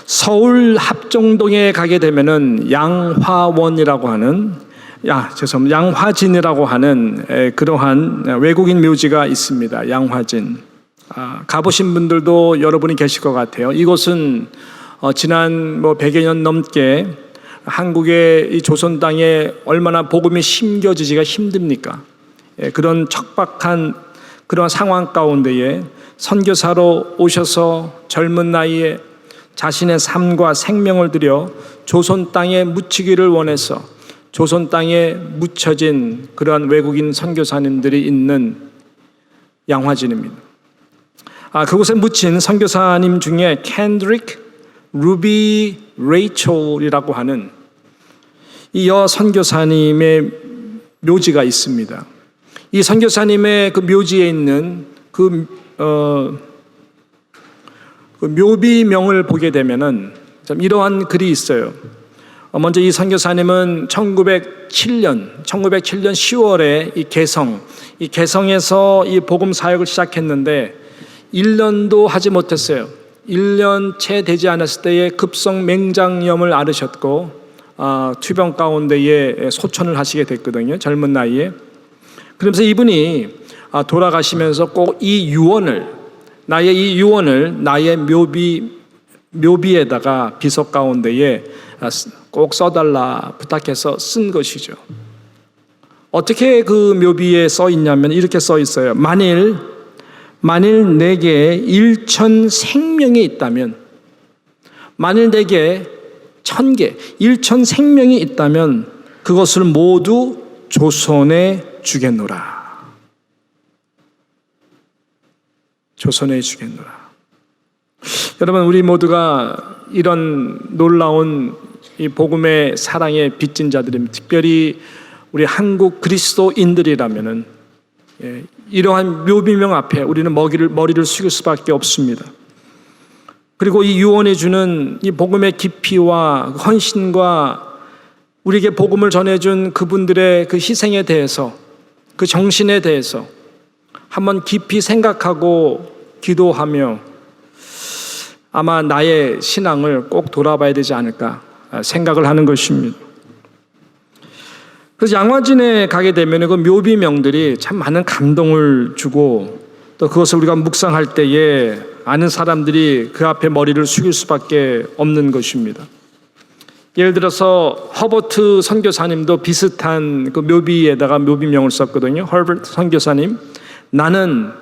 서울 합정동에 가게 되면은 양화원이라고 하는 양화진이라고 하는 그러한 외국인 묘지가 있습니다. 양화진. 가보신 분들도 여러분이 계실 것 같아요. 이곳은 지난 100여 년 넘게 한국의 이 조선 땅에 얼마나 복음이 심겨지기가 힘듭니까? 그런 척박한 그런 상황 가운데에 선교사로 오셔서 젊은 나이에 자신의 삶과 생명을 들여 조선 땅에 묻히기를 원해서 조선 땅에 묻혀진 그러한 외국인 선교사님들이 있는 양화진입니다. 그곳에 묻힌 선교사님 중에 캔드릭 루비 레이첼이라고 하는 이 선교사님의 묘지가 있습니다. 이 선교사님의 그 묘지에 있는 그 묘비명을 보게 되면은 이러한 글이 있어요. 먼저 이 선교사님은 1907년 10월에 이 개성에서 이 복음 사역을 시작했는데 1년도 하지 못했어요. 1년 채 되지 않았을 때에 급성 맹장염을 앓으셨고 투병 가운데에 소천을 하시게 됐거든요. 젊은 나이에. 그러면서 이분이 돌아가시면서 꼭 나의 유언을 나의 묘비에다가 비석 가운데에 꼭 써달라 부탁해서 쓴 것이죠. 어떻게 그 묘비에 써 있냐면 이렇게 써 있어요. 만일 내게 1천 생명이 있다면, 만일 내게 1,000개, 1천 생명이 있다면 그것을 모두 조선에 주겠노라. 조선에 주겠노라. 여러분, 우리 모두가 이런 놀라운 이 복음의 사랑에 빚진 자들입니다. 특별히 우리 한국 그리스도인들이라면은 이러한 묘비명 앞에 우리는 머리를 숙일 수밖에 없습니다. 그리고 이 유언해 주는 이 복음의 깊이와 헌신과 우리에게 복음을 전해준 그분들의 그 희생에 대해서, 그 정신에 대해서 한번 깊이 생각하고 기도하며 아마 나의 신앙을 꼭 돌아봐야 되지 않을까 생각을 하는 것입니다. 그래서 양화진에 가게 되면 그 묘비명들이 참 많은 감동을 주고 또 그것을 우리가 묵상할 때에 아는 사람들이 그 앞에 머리를 숙일 수밖에 없는 것입니다. 예를 들어서 허버트 선교사님도 비슷한 그 묘비에다가 묘비명을 썼거든요. 허버트 선교사님, 나는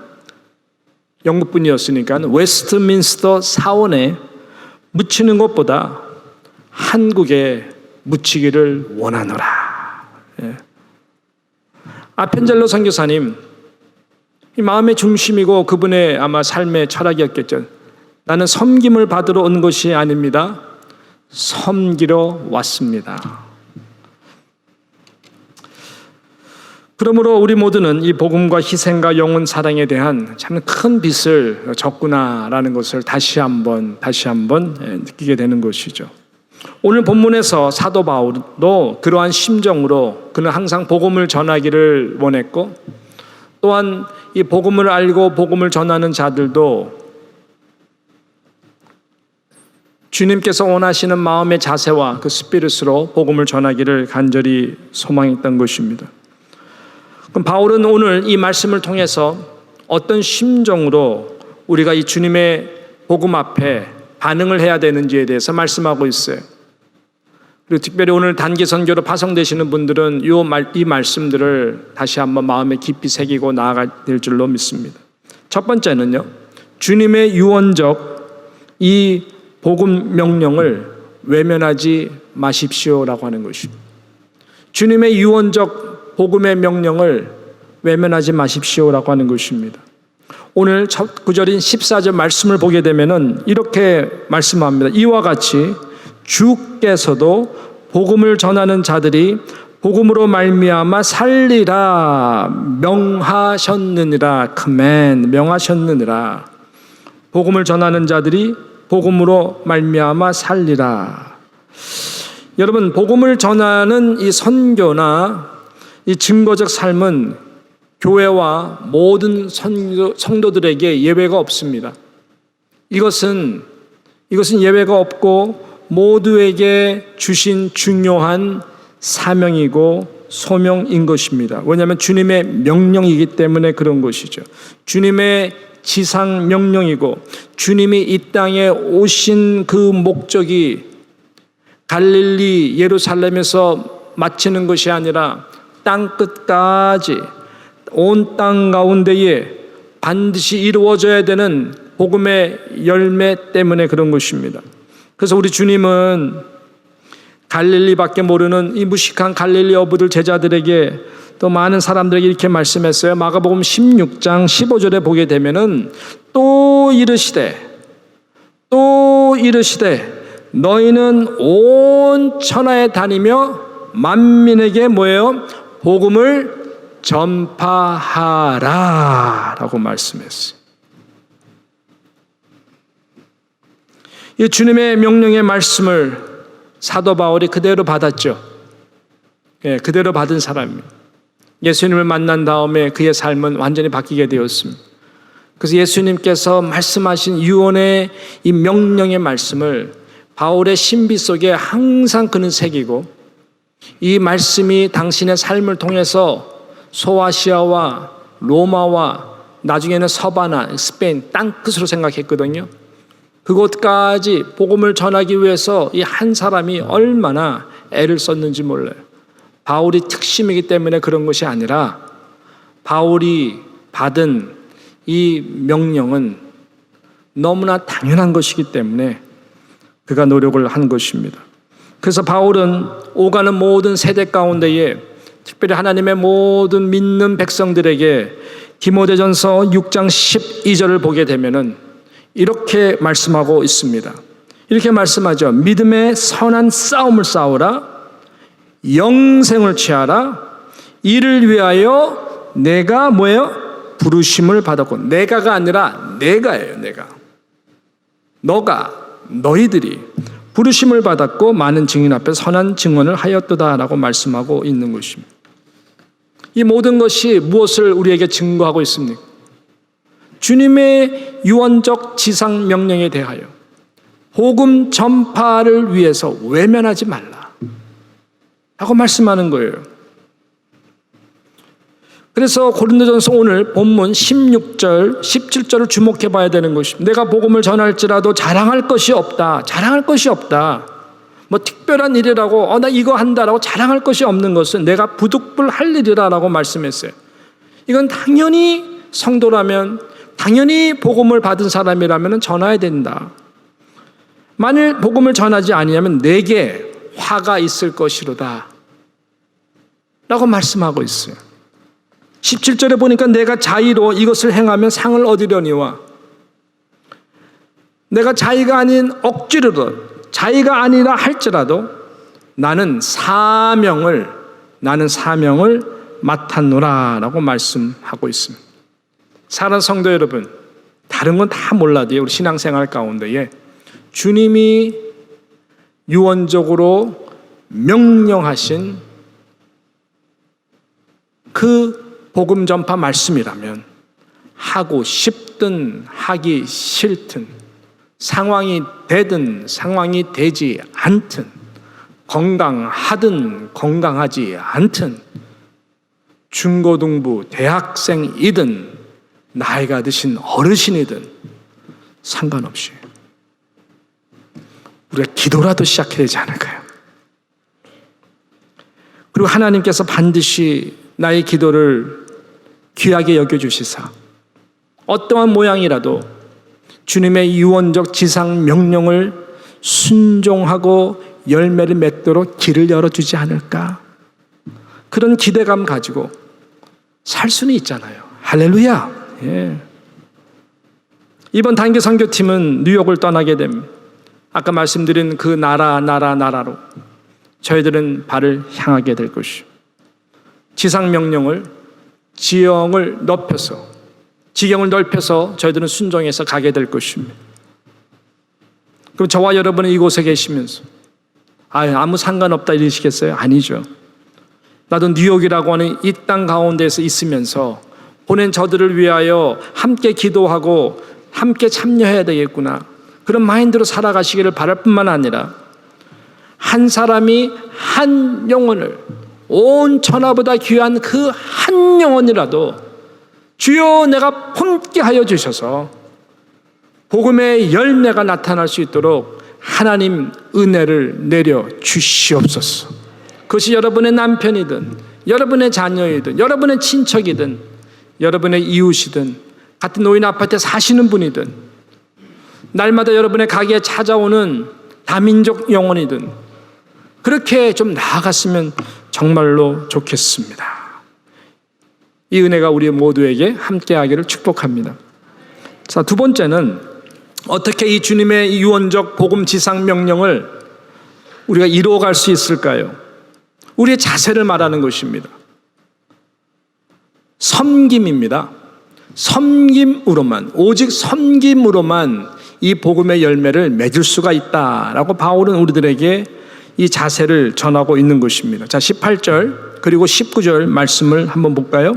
영국 분이었으니까 웨스트민스터 사원에 묻히는 것보다 한국에 묻히기를 원하노라. 아펜젤로 선교사님, 이 마음의 중심이고 그분의 아마 삶의 철학이었겠죠. 나는 섬김을 받으러 온 것이 아닙니다. 섬기러 왔습니다. 그러므로 우리 모두는 이 복음과 희생과 영혼 사랑에 대한 참 큰 빚을 졌구나라는 것을 다시 한번 느끼게 되는 것이죠. 오늘 본문에서 사도 바울도 그러한 심정으로 그는 항상 복음을 전하기를 원했고, 또한 이 복음을 알고 복음을 전하는 자들도 주님께서 원하시는 마음의 자세와 그 스피릿으로 복음을 전하기를 간절히 소망했던 것입니다. 그럼 바울은 오늘 이 말씀을 통해서 어떤 심정으로 우리가 이 주님의 복음 앞에 반응을 해야 되는지에 대해서 말씀하고 있어요. 그리고 특별히 오늘 단기 선교로 파송되시는 분들은 이 말씀들을 다시 한번 마음에 깊이 새기고 나아가야 될 줄로 믿습니다. 첫 번째는요, 주님의 유언적 이 복음 명령을 외면하지 마십시오라고 하는 것입니다. 주님의 유언적 복음의 명령을 외면하지 마십시오라고 하는 것입니다. 오늘 첫 구절인 14절 말씀을 보게 되면은 이렇게 말씀합니다. 이와 같이 주께서도 복음을 전하는 자들이 복음으로 말미암아 살리라 명하셨느니라. command, 명하셨느니라. 복음을 전하는 자들이 복음으로 말미암아 살리라. 여러분, 복음을 전하는 이 선교나 이 증거적 삶은 교회와 모든 성도들에게 예외가 없습니다. 이것은 이것은 예외가 없고 모두에게 주신 중요한 사명이고 소명인 것입니다. 왜냐하면 주님의 명령이기 때문에 그런 것이죠. 주님의 지상 명령이고 주님이 이 땅에 오신 그 목적이 갈릴리 예루살렘에서 마치는 것이 아니라 땅 끝까지 온 땅 가운데에 반드시 이루어져야 되는 복음의 열매 때문에 그런 것입니다. 그래서 우리 주님은 갈릴리밖에 모르는 이 무식한 갈릴리 어부들 제자들에게 또 많은 사람들에게 이렇게 말씀했어요. 마가복음 16장 15절에 보게 되면은 또 이르시되 너희는 온 천하에 다니며 만민에게 뭐예요? 복음을 전파하라 라고 말씀했어요. 이 주님의 명령의 말씀을 사도 바울이 그대로 받았죠. 그대로 받은 사람입니다. 예수님을 만난 다음에 그의 삶은 완전히 바뀌게 되었습니다. 그래서 예수님께서 말씀하신 유언의 이 명령의 말씀을 바울의 신비 속에 항상 그는 새기고 이 말씀이 당신의 삶을 통해서 소아시아와 로마와 나중에는 서바나, 스페인 땅끝으로 생각했거든요. 그곳까지 복음을 전하기 위해서 이 한 사람이 얼마나 애를 썼는지 몰라요. 바울이 특심이기 때문에 그런 것이 아니라 바울이 받은 이 명령은 너무나 당연한 것이기 때문에 그가 노력을 한 것입니다. 그래서 바울은 오가는 모든 세대 가운데에 특별히 하나님의 모든 믿는 백성들에게 디모데전서 6장 12절을 보게 되면은 이렇게 말씀하고 있습니다. 이렇게 말씀하죠. 믿음의 선한 싸움을 싸우라. 영생을 취하라. 이를 위하여 내가 뭐예요? 부르심을 받았고, 내가가 아니라 내가예요. 내가. 너희들이 부르심을 받았고 많은 증인 앞에 선한 증언을 하였도다라고 말씀하고 있는 것입니다. 이 모든 것이 무엇을 우리에게 증거하고 있습니까? 주님의 유언적 지상 명령에 대하여 복음 전파를 위해서 외면하지 말라 라고 말씀하는 거예요. 그래서 고린도전서 오늘 본문 16절, 17절을 주목해 봐야 되는 것입니다. 내가 복음을 전할지라도 자랑할 것이 없다. 뭐 특별한 일이라고 나 이거 한다라고 자랑할 것이 없는 것은 내가 부득불할 일이라고 말씀했어요. 이건 당연히 성도라면, 당연히 복음을 받은 사람이라면 전해야 된다. 만일 복음을 전하지 아니하면 내게 화가 있을 것이로다 라고 말씀하고 있어요. 17절에 보니까 내가 자의로 이것을 행하면 상을 얻으려니와 내가 자의가 아닌 억지로도 자의가 아니라 할지라도 나는 사명을 맡았노라 라고 말씀하고 있습니다. 사랑하는 성도 여러분, 다른 건 다 몰라도요, 우리 신앙생활 가운데에 주님이 유언적으로 명령하신 그 복음 전파 말씀이라면 하고 싶든 하기 싫든 상황이 되든 상황이 되지 않든 건강하든 건강하지 않든 중고등부 대학생이든 나이가 드신 어르신이든 상관없이 우리가 기도라도 시작해야 되지 않을까요? 그리고 하나님께서 반드시 나의 기도를 귀하게 여겨주시사 어떠한 모양이라도 주님의 유언적 지상 명령을 순종하고 열매를 맺도록 길을 열어주지 않을까? 그런 기대감 가지고 살 수는 있잖아요. 할렐루야. 예. 이번 단기 선교팀은 뉴욕을 떠나게 됩니다. 아까 말씀드린 그 나라로 저희들은 발을 향하게 될 것이요. 지상 명령을 지경을 넓혀서 저희들은 순종해서 가게 될 것입니다. 그럼 저와 여러분은 이곳에 계시면서 아무 상관없다 이러시겠어요? 아니죠. 나도 뉴욕이라고 하는 이 땅 가운데서 있으면서 보낸 저들을 위하여 함께 기도하고 함께 참여해야 되겠구나. 그런 마인드로 살아가시기를 바랄 뿐만 아니라 한 사람이 한 영혼을, 온 천하보다 귀한 그 한 영혼이라도 주여 내가 품게 하여 주셔서 복음의 열매가 나타날 수 있도록 하나님 은혜를 내려 주시옵소서. 그것이 여러분의 남편이든 여러분의 자녀이든 여러분의 친척이든 여러분의 이웃이든 같은 노인 아파트에 사시는 분이든 날마다 여러분의 가게에 찾아오는 다민족 영혼이든 그렇게 좀 나아갔으면 정말로 좋겠습니다. 이 은혜가 우리 모두에게 함께하기를 축복합니다. 자, 두 번째는 어떻게 이 주님의 유언적 복음 지상 명령을 우리가 이루어갈 수 있을까요? 우리의 자세를 말하는 것입니다. 섬김입니다. 섬김으로만, 오직 섬김으로만 이 복음의 열매를 맺을 수가 있다라고 바울은 우리들에게 이 자세를 전하고 있는 것입니다. 자, 18절 그리고 19절 말씀을 한번 볼까요?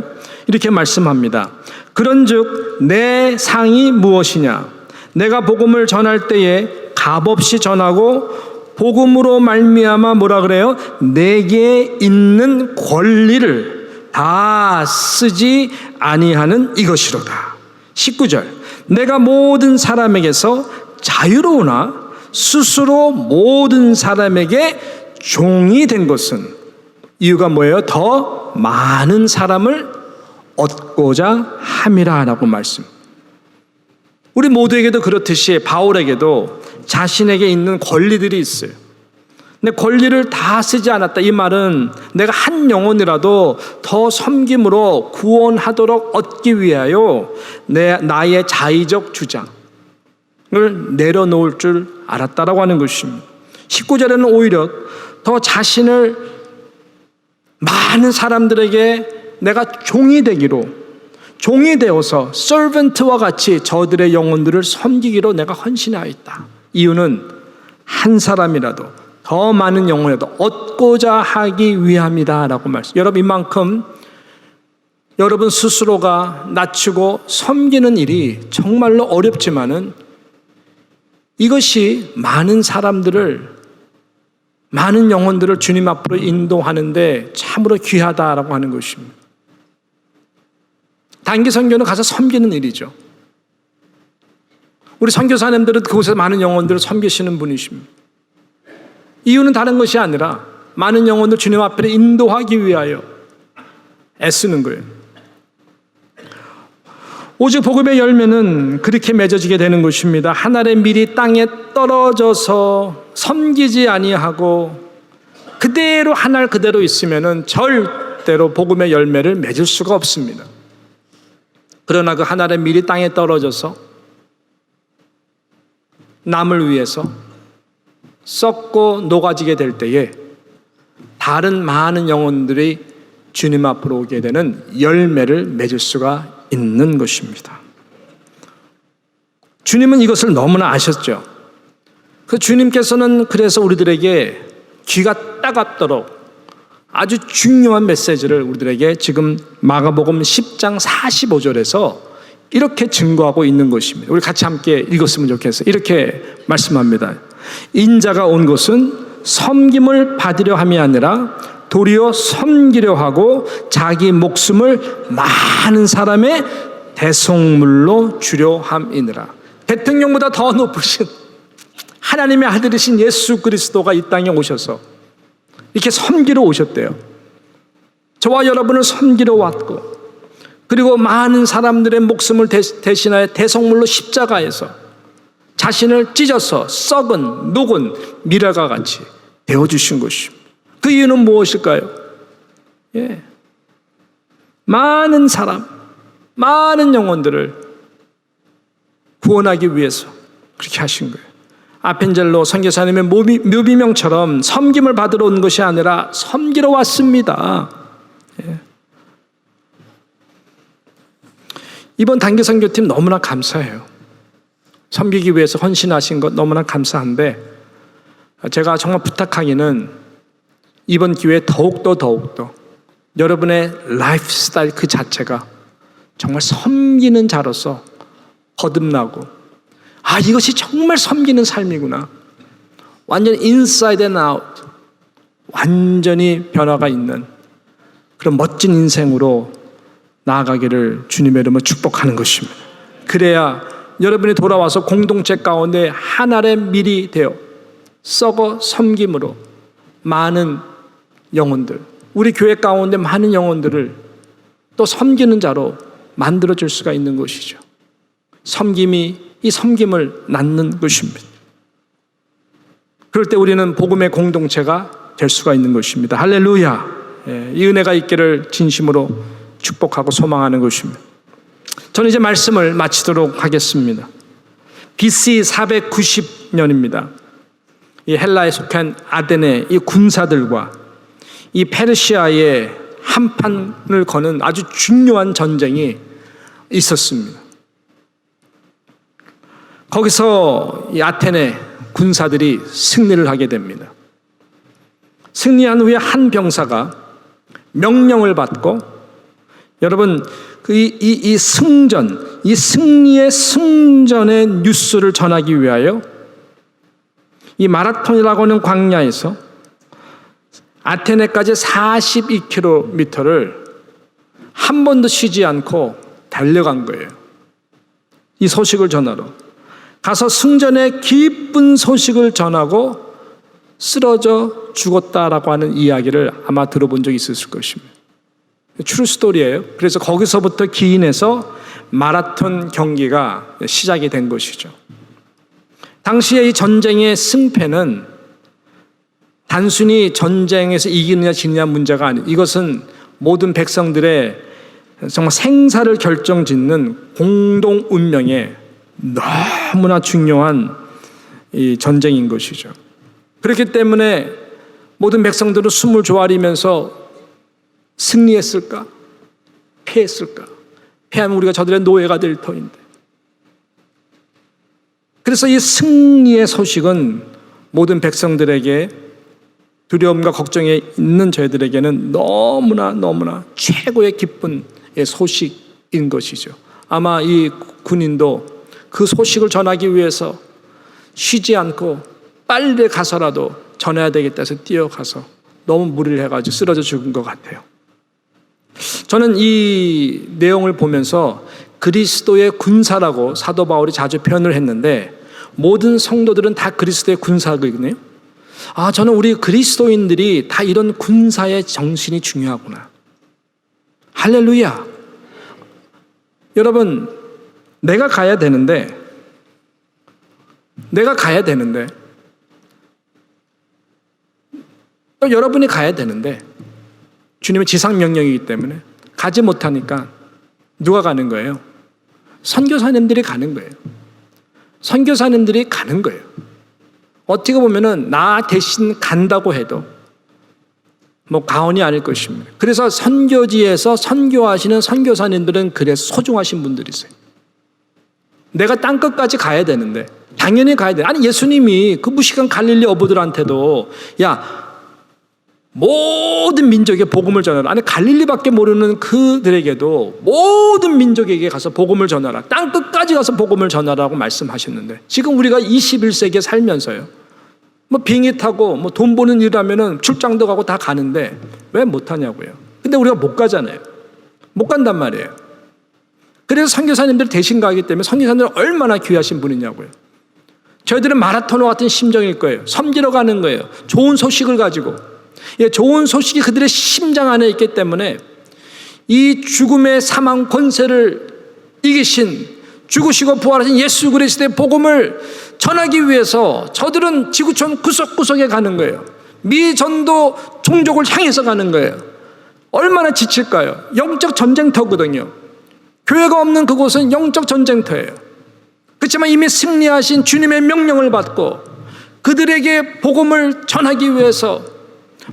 이렇게 말씀합니다. 그런즉 내 상이 무엇이냐? 내가 복음을 전할 때에 값없이 전하고 복음으로 말미암아 뭐라 그래요? 내게 있는 권리를 다 쓰지 아니하는 이것이로다. 19절 내가 모든 사람에게서 자유로우나 스스로 모든 사람에게 종이 된 것은 이유가 뭐예요? 더 많은 사람을 얻고자 함이라 라고 말씀. 우리 모두에게도 그렇듯이 바울에게도 자신에게 있는 권리들이 있어요. 근데 권리를 다 쓰지 않았다. 이 말은 내가 한 영혼이라도 더 섬김으로 구원하도록 얻기 위하여 나의 자의적 주장을 내려놓을 줄 알았다라고 하는 것입니다. 19절에는 오히려 더 자신을 많은 사람들에게 내가 종이 되기로, 종이 되어서 서번트와 같이 저들의 영혼들을 섬기기로 내가 헌신하였다. 이유는 한 사람이라도 더 많은 영혼이라도 얻고자 하기 위함이다 라고 말씀. 여러분, 이만큼 여러분 스스로가 낮추고 섬기는 일이 정말로 어렵지만은 이것이 많은 사람들을, 많은 영혼들을 주님 앞으로 인도하는데 참으로 귀하다라고 하는 것입니다. 단기 선교는 가서 섬기는 일이죠. 우리 선교사님들은 그곳에서 많은 영혼들을 섬기시는 분이십니다. 이유는 다른 것이 아니라 많은 영혼들 주님 앞에 인도하기 위하여 애쓰는 거예요. 오직 복음의 열매는 그렇게 맺어지게 되는 것입니다. 한 알의 밀이 땅에 떨어져서 섬기지 아니하고 그대로 한 알 그대로 있으면은 절대로 복음의 열매를 맺을 수가 없습니다. 그러나 그 한 알의 밀이 땅에 떨어져서 남을 위해서 썩고 녹아지게 될 때에 다른 많은 영혼들이 주님 앞으로 오게 되는 열매를 맺을 수가 있는 것입니다. 주님은 이것을 너무나 아셨죠. 그 주님께서는 그래서 우리들에게 귀가 따갑도록 아주 중요한 메시지를 우리들에게 지금 마가복음 10장 45절에서 이렇게 증거하고 있는 것입니다. 우리 같이 함께 읽었으면 좋겠어요. 이렇게 말씀합니다. 인자가 온 것은 섬김을 받으려 함이 아니라 도리어 섬기려 하고 자기 목숨을 많은 사람의 대속물로 주려 함이니라. 대통령보다 더 높으신 하나님의 아들이신 예수 그리스도가 이 땅에 오셔서 이렇게 섬기러 오셨대요. 저와 여러분을 섬기러 왔고, 그리고 많은 사람들의 목숨을 대신하여 대속물로 십자가에서 자신을 찢어서 썩은 녹은 미라가 같이 되어주신 것입니다. 그 이유는 무엇일까요? 많은 사람, 많은 영혼들을 구원하기 위해서 그렇게 하신 거예요. 아펜젤로 선교사님의 묘비명처럼 섬김을 받으러 온 것이 아니라 섬기러 왔습니다. 이번 단기 선교팀 너무나 감사해요. 섬기기 위해서 헌신하신 것 너무나 감사한데, 제가 정말 부탁하기는 이번 기회에 더욱더 여러분의 라이프 스타일 그 자체가 정말 섬기는 자로서 거듭나고, 이것이 정말 섬기는 삶이구나. 완전히 inside and out, 완전히 변화가 있는 그런 멋진 인생으로 나아가기를 주님의 이름으로 축복하는 것입니다. 그래야 여러분이 돌아와서 공동체 가운데 하나의 밀이 되어 썩어 섬김으로 많은 영혼들, 우리 교회 가운데 많은 영혼들을 또 섬기는 자로 만들어줄 수가 있는 것이죠. 섬김이 이 섬김을 낳는 것입니다. 그럴 때 우리는 복음의 공동체가 될 수가 있는 것입니다. 할렐루야. 이 은혜가 있기를 진심으로 축복하고 소망하는 것입니다. 저는 이제 말씀을 마치도록 하겠습니다. BC 490년입니다. 이 헬라에 속한 아데네 이 군사들과 이 페르시아의 한판을 거는 아주 중요한 전쟁이 있었습니다. 거기서 이 아테네 군사들이 승리를 하게 됩니다. 승리한 후에 한 병사가 명령을 받고, 여러분 이 승전, 이 승리의 승전의 뉴스를 전하기 위하여 이 마라톤이라고 하는 광야에서 아테네까지 42km를 한 번도 쉬지 않고 달려간 거예요. 이 소식을 전하러 가서 승전의 기쁜 소식을 전하고 쓰러져 죽었다라고 하는 이야기를 아마 들어본 적이 있었을 것입니다. 트루 스토리예요. 그래서 거기서부터 기인해서 마라톤 경기가 시작이 된 것이죠. 당시에 이 전쟁의 승패는 단순히 전쟁에서 이기느냐 지느냐 문제가 아니에요. 이것은 모든 백성들의 정말 생사를 결정짓는 공동 운명의 너무나 중요한 이 전쟁인 것이죠. 그렇기 때문에 모든 백성들은 숨을 조아리면서 승리했을까? 패했을까? 패하면 우리가 저들의 노예가 될 터인데. 그래서 이 승리의 소식은 모든 백성들에게, 두려움과 걱정에 있는 저희들에게는 너무나 최고의 기쁜 소식인 것이죠. 아마 이 군인도 그 소식을 전하기 위해서 쉬지 않고 빨리 가서라도 전해야 되겠다 해서 뛰어가서 너무 무리를 해가지고 쓰러져 죽은 것 같아요. 저는 이 내용을 보면서 그리스도의 군사라고 사도 바울이 자주 표현을 했는데, 모든 성도들은 다 그리스도의 군사거든요. 저는 우리 그리스도인들이 다 이런 군사의 정신이 중요하구나. 할렐루야. 여러분, 내가 가야 되는데 또 여러분이 가야 되는데, 주님의 지상 명령이기 때문에 가지 못하니까 누가 가는 거예요? 선교사님들이 가는 거예요. 선교사님들이 가는 거예요. 어떻게 보면은 나 대신 간다고 해도 가언이 아닐 것입니다. 그래서 선교지에서 선교하시는 선교사님들은 그래 소중하신 분들이세요. 내가 땅끝까지 가야 되는데, 당연히 가야 돼. 아니, 예수님이 그 무식한 갈릴리 어부들한테도 모든 민족에 복음을 전하라. 아니, 갈릴리밖에 모르는 그들에게도 모든 민족에게 가서 복음을 전하라. 땅끝까지 가서 복음을 전하라고 말씀하셨는데, 지금 우리가 21세기에 살면서요, 비행기 타고 돈 버는 일하면은 출장도 가고 다 가는데 왜 못하냐고요. 근데 우리가 못 가잖아요. 못 간단 말이에요. 그래서 선교사님들 대신 가기 때문에 선교사님들은 얼마나 귀하신 분이냐고요. 저희들은 마라토너 같은 심정일 거예요. 섬기러 가는 거예요. 좋은 소식을 가지고. 좋은 소식이 그들의 심장 안에 있기 때문에 이 죽음의 사망 권세를 이기신, 죽으시고 부활하신 예수 그리스도의 복음을 전하기 위해서 저들은 지구촌 구석구석에 가는 거예요. 미전도 종족을 향해서 가는 거예요. 얼마나 지칠까요? 영적 전쟁터거든요. 교회가 없는 그곳은 영적 전쟁터예요. 그렇지만 이미 승리하신 주님의 명령을 받고 그들에게 복음을 전하기 위해서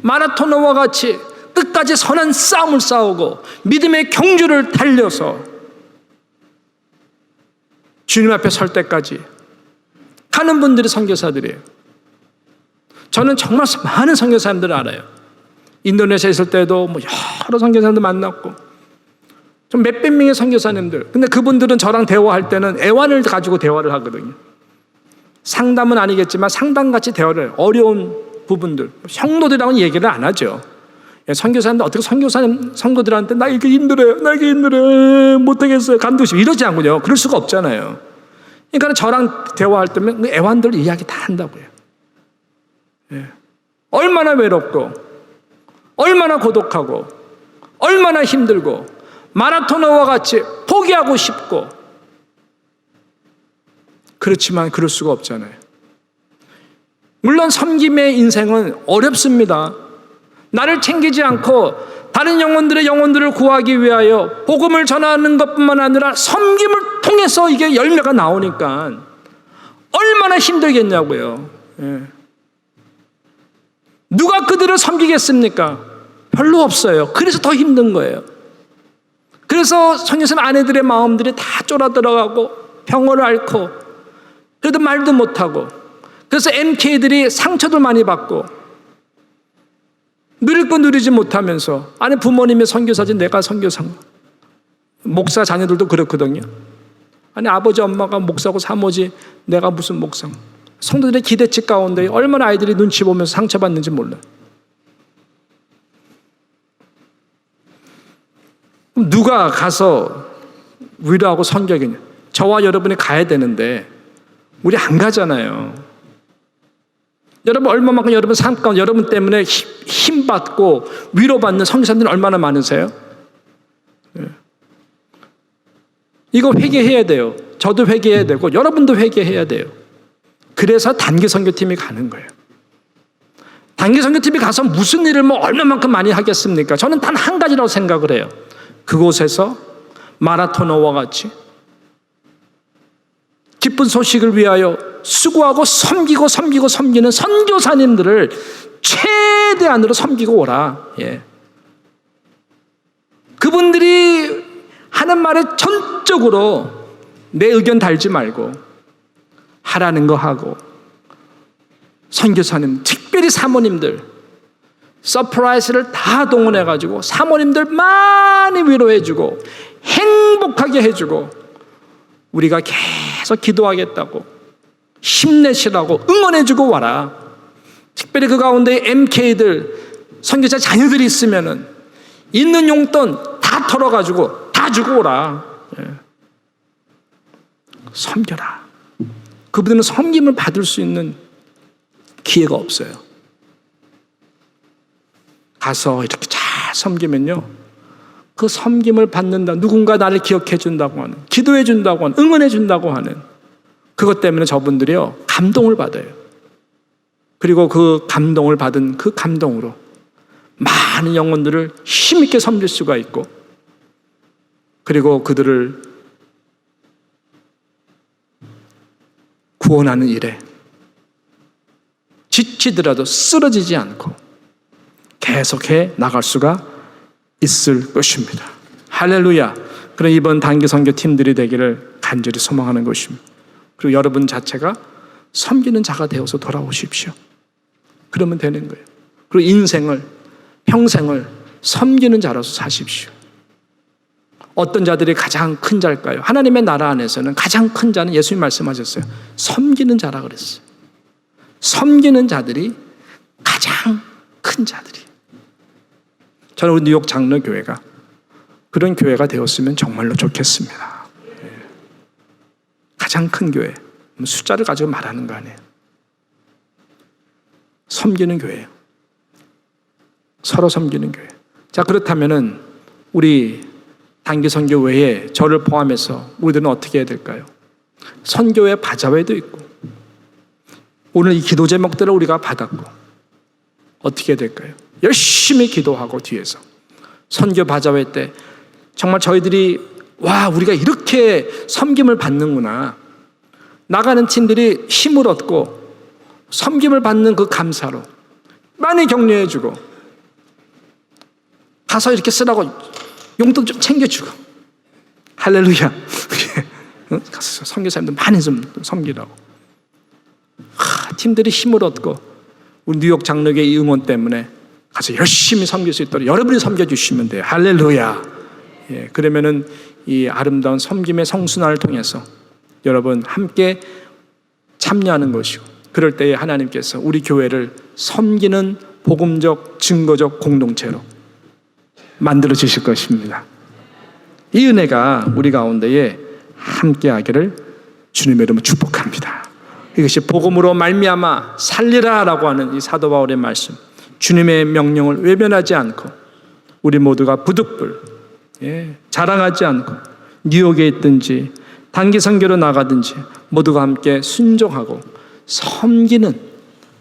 마라토너와 같이 끝까지 선한 싸움을 싸우고 믿음의 경주를 달려서 주님 앞에 설 때까지 가는 분들이 선교사들이에요. 저는 정말 많은 선교사님들을 알아요. 인도네시아에 있을 때도 여러 선교사님들 만났고 좀 몇백 명의 선교사님들. 근데 그분들은 저랑 대화할 때는 애완을 가지고 대화를 하거든요. 상담은 아니겠지만 상담같이 대화를 해요. 어려운 부분들. 성도들하고는 얘기를 안 하죠. 선교사님들 어떻게 성도들한테 나 이렇게 힘들어요, 못하겠어요, 간두시고 이러지 않군요. 그럴 수가 없잖아요. 그러니까 저랑 대화할 때면 애완들 이야기 다 한다고요. 얼마나 외롭고 얼마나 고독하고 얼마나 힘들고 마라토너와 같이 포기하고 싶고, 그렇지만 그럴 수가 없잖아요. 물론 섬김의 인생은 어렵습니다. 나를 챙기지 않고 다른 영혼들을 구하기 위하여 복음을 전하는 것뿐만 아니라 섬김을 통해서 이게 열매가 나오니까 얼마나 힘들겠냐고요. 누가 그들을 섬기겠습니까? 별로 없어요. 그래서 더 힘든 거예요. 그래서 선교사님 아내들의 마음들이 다 쫄아들어가고 병을 앓고 그래도 말도 못하고, 그래서 MK들이 상처도 많이 받고 누릴 거 누리지 못하면서, 아니 부모님의 선교사지 내가 선교사인가? 목사 자녀들도 그렇거든요. 아니 아버지 엄마가 목사고 사모지 내가 무슨 목사인가? 성도들의 기대치 가운데 얼마나 아이들이 눈치 보면서 상처받는지 몰라요. 누가 가서 위로하고 선교하겠냐? 저와 여러분이 가야 되는데 우리 안 가잖아요. 여러분 얼마만큼 여러분 삶 가운데 여러분 때문에 힘받고 위로받는 선교사님들이 얼마나 많으세요? 이거 회개해야 돼요. 저도 회개해야 되고 여러분도 회개해야 돼요. 그래서 단기 선교팀이 가는 거예요. 단기 선교팀이 가서 무슨 일을 얼마만큼 많이 하겠습니까? 저는 단 한 가지라고 생각을 해요. 그곳에서 마라토너와 같이 기쁜 소식을 위하여 수고하고 섬기는 선교사님들을 최대한으로 섬기고 오라. 그분들이 하는 말에 전적으로 내 의견 달지 말고 하라는 거 하고, 선교사님, 특별히 사모님들 서프라이즈를 다 동원해가지고 사모님들 많이 위로해주고 행복하게 해주고, 우리가 계속 기도하겠다고 힘내시라고 응원해주고 와라. 특별히 그 가운데 MK들 선교사 자녀들이 있으면은 있는 용돈 다 털어가지고 다 주고 오라. 섬겨라. 그분들은 섬김을 받을 수 있는 기회가 없어요. 가서 이렇게 잘 섬기면요, 그 섬김을 받는다, 누군가 나를 기억해 준다고 하는, 기도해 준다고 하는, 응원해 준다고 하는 그것 때문에 저분들이요 감동을 받아요. 그리고 그 감동을 받은 그 감동으로 많은 영혼들을 힘있게 섬길 수가 있고, 그리고 그들을 구원하는 일에 지치더라도 쓰러지지 않고 계속해 나갈 수가 있을 것입니다. 할렐루야. 그럼 이번 단기 선교 팀들이 되기를 간절히 소망하는 것입니다. 그리고 여러분 자체가 섬기는 자가 되어서 돌아오십시오. 그러면 되는 거예요. 그리고 인생을, 평생을 섬기는 자로서 사십시오. 어떤 자들이 가장 큰 자일까요? 하나님의 나라 안에서는 가장 큰 자는 예수님 말씀하셨어요. 섬기는 자라 그랬어요. 섬기는 자들이 가장 큰 자들이. 저는 우리 뉴욕 장로교회가 그런 교회가 되었으면 정말로 좋겠습니다. 가장 큰 교회, 숫자를 가지고 말하는 거 아니에요. 섬기는 교회예요. 서로 섬기는 교회. 자, 그렇다면은 우리 단기 선교 외에 저를 포함해서 우리들은 어떻게 해야 될까요? 선교회 바자회도 있고, 오늘 이 기도 제목들을 우리가 받았고, 어떻게 해야 될까요? 열심히 기도하고 뒤에서 선교 바자회 때 정말 저희들이 와, 우리가 이렇게 섬김을 받는구나, 나가는 팀들이 힘을 얻고 섬김을 받는 그 감사로 많이 격려해주고, 가서 이렇게 쓰라고 용돈 좀 챙겨주고, 할렐루야. 가서 선교사님들 많이 좀 섬기라고. 팀들이 힘을 얻고 우리 뉴욕 장로교회 이 응원 때문에 가서 열심히 섬길 수 있도록 여러분이 섬겨주시면 돼요. 할렐루야. 그러면은 이 아름다운 섬김의 성순환을 통해서 여러분 함께 참 참여하는 것이고, 그럴 때에 하나님께서 우리 교회를 섬기는 복음적 증거적 공동체로 만들어 주실 것입니다. 이 은혜가 우리 가운데에 함께하기를 주님의 이름으로 축복합니다. 이것이 복음으로 말미암아 살리라라고 하는 이 사도 바울의 말씀, 주님의 명령을 외면하지 않고 우리 모두가 부득불 자랑하지 않고 뉴욕에 있든지 단기 선교로 나가든지 모두가 함께 순종하고 섬기는,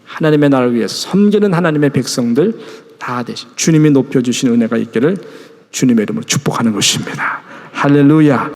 하나님의 나라를 위해서 섬기는 하나님의 백성들 다 되신 주님이 높여주신 은혜가 있기를 주님의 이름으로 축복하는 것입니다. 할렐루야.